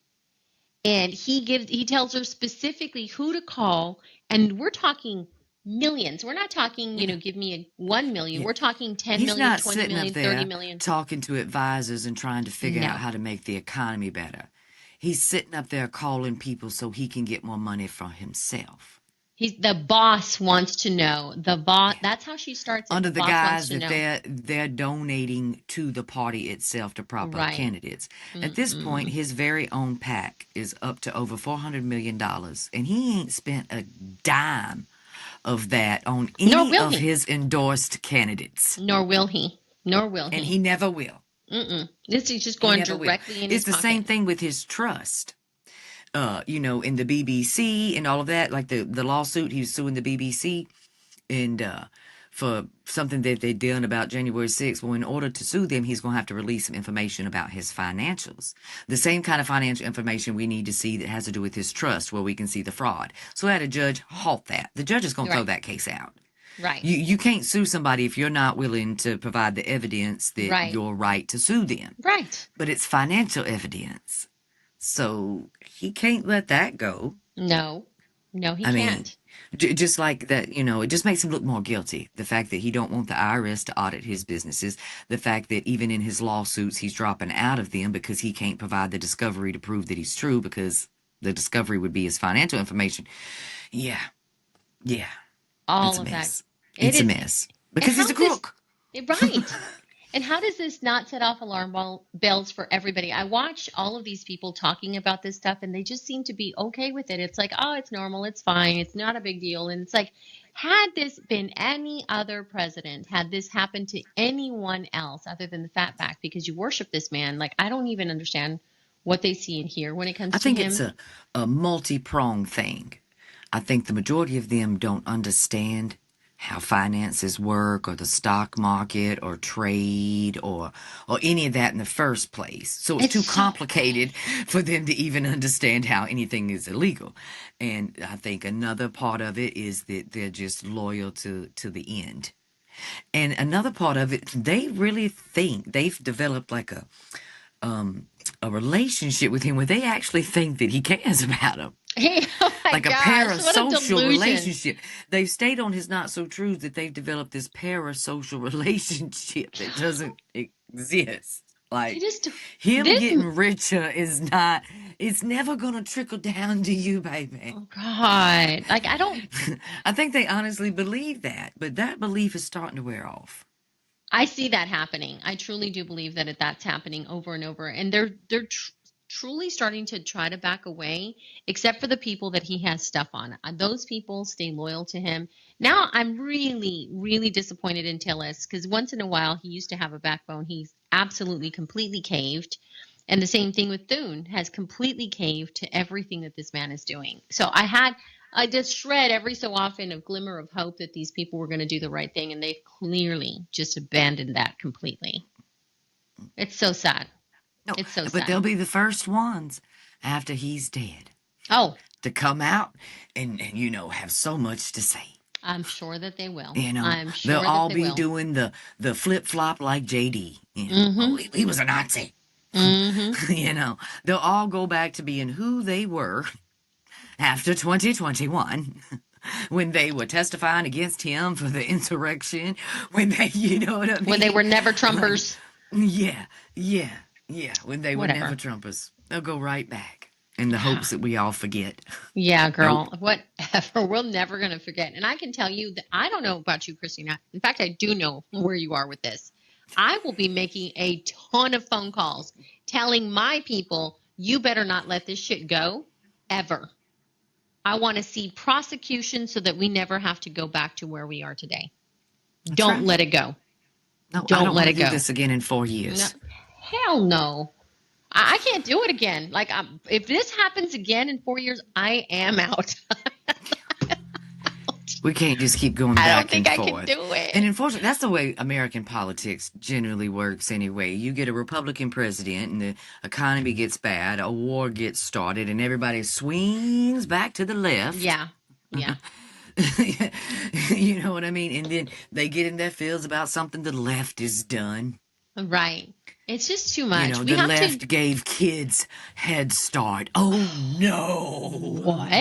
And he tells her specifically who to call, and we're talking millions. We're not talking, give me 1 million. Yeah. We're talking 10 million, 20 million, 30 million. Talking to advisors and trying to figure out how to make the economy better. He's sitting up there calling people so he can get more money for himself. The boss wants to know. The boss. That's how she starts. Under the guise that they're donating to the party itself to prop up candidates. At this point, his very own PAC is up to over $400 million, and he ain't spent a dime of that on any of his endorsed candidates. Nor will he. And he never will. This is just going directly in his pocket. It's the same thing with his trust. in the BBC and all of that, like the lawsuit, he was suing the BBC and for something that they done about January 6th. Well, in order to sue them, he's going to have to release some information about his financials. The same kind of financial information we need to see that has to do with his trust, where we can see the fraud. So I had a judge halt that. The judge is going to throw Right. that case out. Right. You can't sue somebody if you're not willing to provide the evidence that Right. you're right to sue them. Right. But it's financial evidence. So he can't let that go. No. No, he I mean, can't. just like that, it just makes him look more guilty. The fact that he don't want the IRS to audit his businesses, the fact that even in his lawsuits, he's dropping out of them because he can't provide the discovery to prove that he's true, because the discovery would be his financial information. Yeah. Yeah. All It's a of mess. that. It's a mess. Because he's a crook. Right. And how does this not set off alarm bells for everybody? I watch all of these people talking about this stuff, and they just seem to be okay with it. It's like, oh, it's normal, it's fine, it's not a big deal. And it's like, had this been any other president, had this happened to anyone else other than the fatback, because you worship this man, like, I don't even understand what they see and hear when it comes I to think him. it's a multi-pronged thing. I think the majority of them don't understand how finances work, or the stock market, or trade, or any of that in the first place. So it's too complicated for them to even understand how anything is illegal. And I think another part of it is that they're just loyal to the end. And another part of it, they really think they've developed like a relationship with him where they actually think that he cares about them. Hey, oh my Like a gosh, what a parasocial delusion. relationship. They've stayed on his not so truths that they've developed this parasocial relationship that doesn't exist. Like, him getting richer is not, it's never gonna trickle down to you, baby. Oh God. Like, I don't, I think they honestly believe that, but that belief is starting to wear off. I see that happening. I truly do believe that that's happening over and over, and they're truly starting to try to back away, except for the people that he has stuff on. Those people stay loyal to him. Now I'm really, really disappointed in Tillis, because once in a while he used to have a backbone. He's absolutely, completely caved. And the same thing with Thune, has completely caved to everything that this man is doing. So I just shred every so often of glimmer of hope that these people were going to do the right thing, and they've clearly just abandoned that completely. It's so sad. No, it's so but sad. they'll be the first ones after he's dead. Oh, to come out and have so much to say. I'm sure that they will. I'm sure they'll all they be will. doing the flip flop like JD. Oh, he was a Nazi. They'll all go back to being who they were after 2021. When they were testifying against him for the insurrection, when they, what I mean? When they were never Trumpers. Yeah. When they were never Trumpers, they'll go right back in the hopes that we all forget. Yeah, girl. Nope. Whatever. We're never going to forget. And I can tell you that I don't know about you, Christina. In fact, I do know where you are with this. I will be making a ton of phone calls telling my people, you better not let this shit go ever. I want to see prosecution so that we never have to go back to where we are today. Don't let it go. No, don't let it go. Do this again in 4 years. No, hell no. I can't do it again. Like, if this happens again in 4 years, I am out. We can't just keep going back and forth. I don't think I can do it. And unfortunately, that's the way American politics generally works anyway. You get a Republican president and the economy gets bad, a war gets started, and everybody swings back to the left. Yeah. You know what I mean? And then they get in their feels about something the left has done. Right. It's just too much. The left gave kids Head Start. Oh, no. What?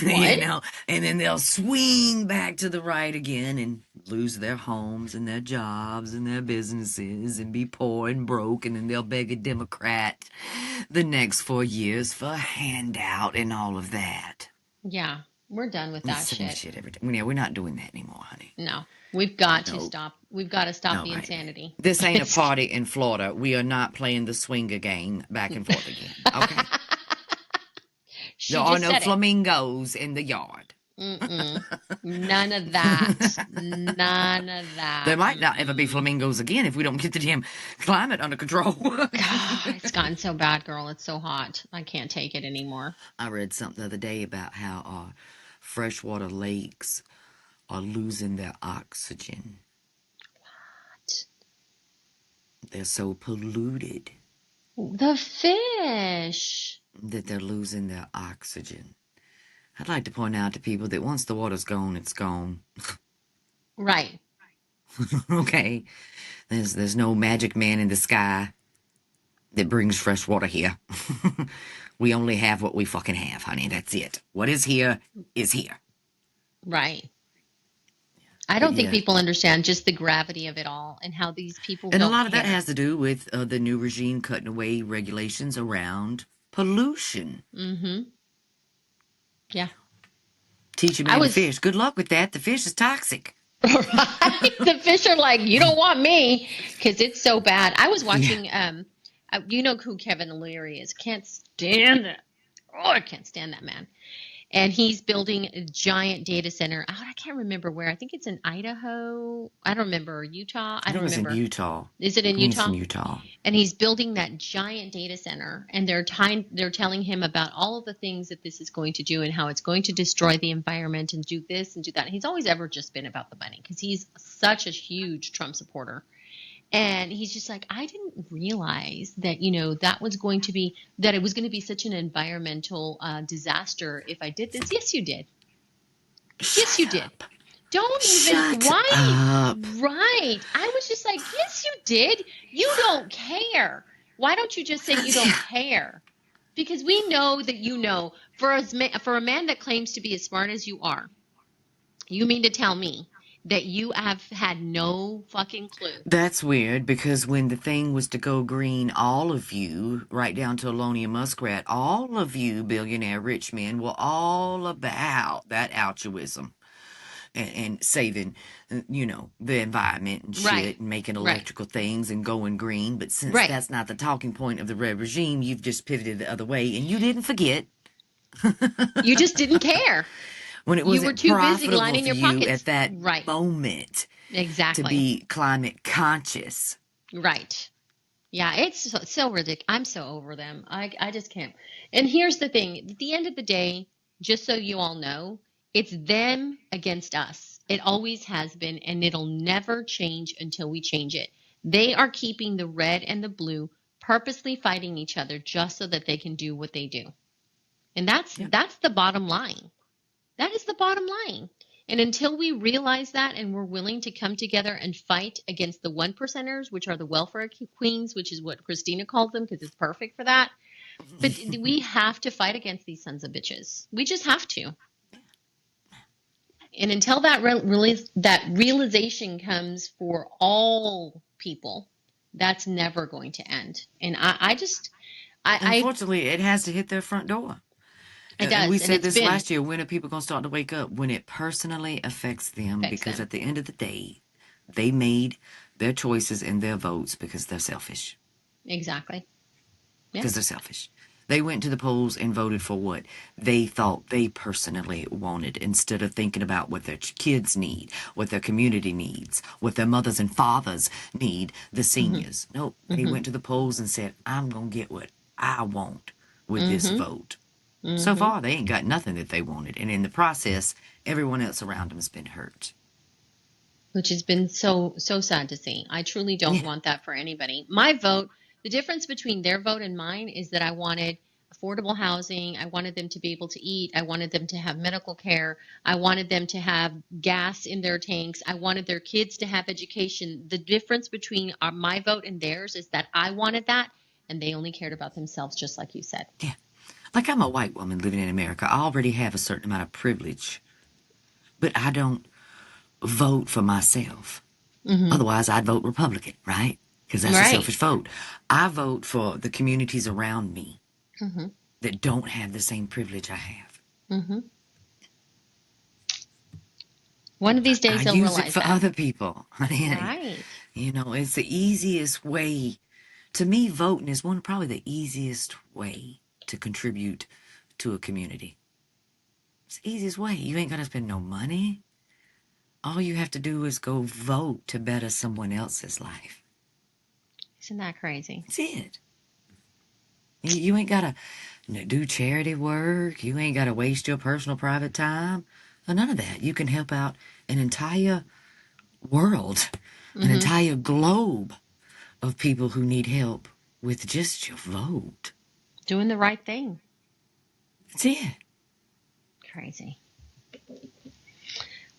And then they'll swing back to the right again and lose their homes and their jobs and their businesses and be poor and broke. And then they'll beg a Democrat the next 4 years for a handout and all of that. Yeah. We're done with that shit. Every time. Yeah, we're not doing that anymore, honey. No. We've got to stop. We've got to stop the insanity. This ain't a party in Florida. We are not playing the swinger game back and forth again. Okay? There are no flamingos in the yard. Mm-mm. None of that. None of There that. might not ever be Mm-mm. flamingos again if we don't get the damn climate under control. God, it's gotten so bad, girl. It's so hot. I can't take it anymore. I read something the other day about how our freshwater lakes are losing their oxygen. They're so polluted The fish. that they're losing their oxygen. I'd like to point out to people that once the water's gone, it's gone. Right. Okay? There's no magic man in the sky that brings fresh water here. We only have what we fucking have, honey. That's it. What is here is here. Right. I But don't think yeah. people understand just the gravity of it all and how these people And a don't lot of that care. has to do with the new regime cutting away regulations around pollution. Mm-hmm. Yeah. Teach a I man to was fish. Good luck with that. The fish is toxic. right. The fish are like, you don't want me because it's so bad. I was Yeah. watching you know who Kevin O'Leary is. Can't stand it. Oh, I can't stand that man. And he's building a giant data center. Oh, I can't remember where. I think it's in Idaho. I don't remember. Utah. I I think don't it was in remember. Utah. Is it I in think it's Utah? in Utah. And he's building that giant data center, and they're telling him about all of the things that this is going to do and how it's going to destroy the environment and do this and do that. And he's always ever just been about the money because he's such a huge Trump supporter. And he's just like, I didn't realize that, that was going to be, that it was going to be such an environmental disaster if I did this. Yes, you did. Yes, Shut you did. up. Don't even, Shut right, up. right. I was just like, yes, you did. You don't care. Why don't you just say you don't care? Because we know that you know. For a man that claims to be as smart as you are, you mean to tell me that you have had no fucking clue? That's weird because when the thing was to go green, all of you, right down to Alonia Muskrat, all of you billionaire rich men were all about that altruism and saving, the environment and Right, shit and making right, electrical things and going green. But since right. that's not the talking point of the red regime, you've just pivoted the other way and you didn't forget You just didn't care. when it You were wasn't too busy profitable lining for your you pockets. at that Right, moment to exactly. be climate conscious. Right. Yeah, it's so ridiculous. I'm so over them. I just can't. And here's the thing. At the end of the day, just so you all know, it's them against us. It always has been, and it'll never change until we change it. They are keeping the red and the blue purposely fighting each other just so that they can do what they do. And Yeah. that's the bottom line. That is the bottom line. And until we realize that and we're willing to come together and fight against the one percenters, which are the welfare queens, which is what Christina calls them because it's perfect for that. But we have to fight against these sons of bitches. We just have to. And until that realization comes for all people, that's never going to end. And Unfortunately, it has to hit their front door. it And we does. And said it's this been last year. When are people going to start to wake up? When it personally affects them, affects because them. at the end of the day, they made their choices and their votes because they're selfish. Exactly. Yeah. Because they're selfish. They went to the polls and voted for what they thought they personally wanted instead of thinking about what their kids need, what their community needs, what their mothers and fathers need, the Hmm. seniors. Nope. They Hmm. went to the polls and said, I'm going to get what I want with this Hmm. vote. So Hmm. far, they ain't got nothing that they wanted. And in the process, everyone else around them has been hurt. Which has been so sad to see. I truly don't Yeah. want that for anybody. My vote, the difference between their vote and mine is that I wanted affordable housing. I wanted them to be able to eat. I wanted them to have medical care. I wanted them to have gas in their tanks. I wanted their kids to have education. The difference between my vote and theirs is that I wanted that, and they only cared about themselves, just like you said. Yeah. Like I'm a white woman living in America. I already have a certain amount of privilege, but I don't vote for myself. Hmm. Otherwise, I'd vote Republican, right? Because that's a Right. selfish vote. I vote for the communities around me Hmm. that don't have the same privilege I have. Hmm. One of these I days they'll use it realize for that. other people. Honey, Right. it's the easiest way. To me, voting is probably the easiest way to contribute to a community. It's the easiest way. You ain't gonna spend no money. All you have to do is go vote to better someone else's life. Isn't that crazy? That's it. You ain't gotta do charity work. You ain't gotta waste your personal private time. None of that. You can help out an entire world, an Mm-hmm. entire globe of people who need help with just your vote. Doing the right thing. That's it. Crazy.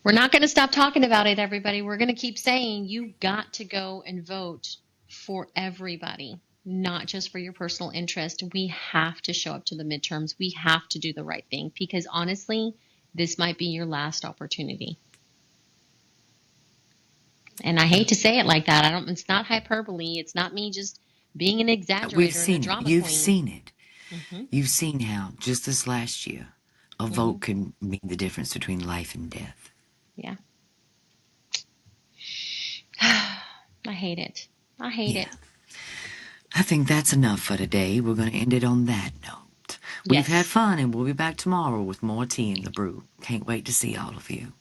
We're not going to stop talking about it, everybody. We're going to keep saying you got to go and vote for everybody, not just for your personal interest. We have to show up to the midterms. We have to do the right thing because honestly, this might be your last opportunity. And I hate to say it like that. It's not hyperbole. It's not me just being an We've exaggerator and a seen it. drama You've queen. seen it. Mm-hmm. You've seen how just this last year a Mm-hmm. vote can mean the difference between life and death. Yeah. I hate it. I hate it. I think that's enough for today. We're going to end it on that note. We've had Yes. fun, and we'll be back tomorrow with more tea in the brew. Can't wait to see all of you.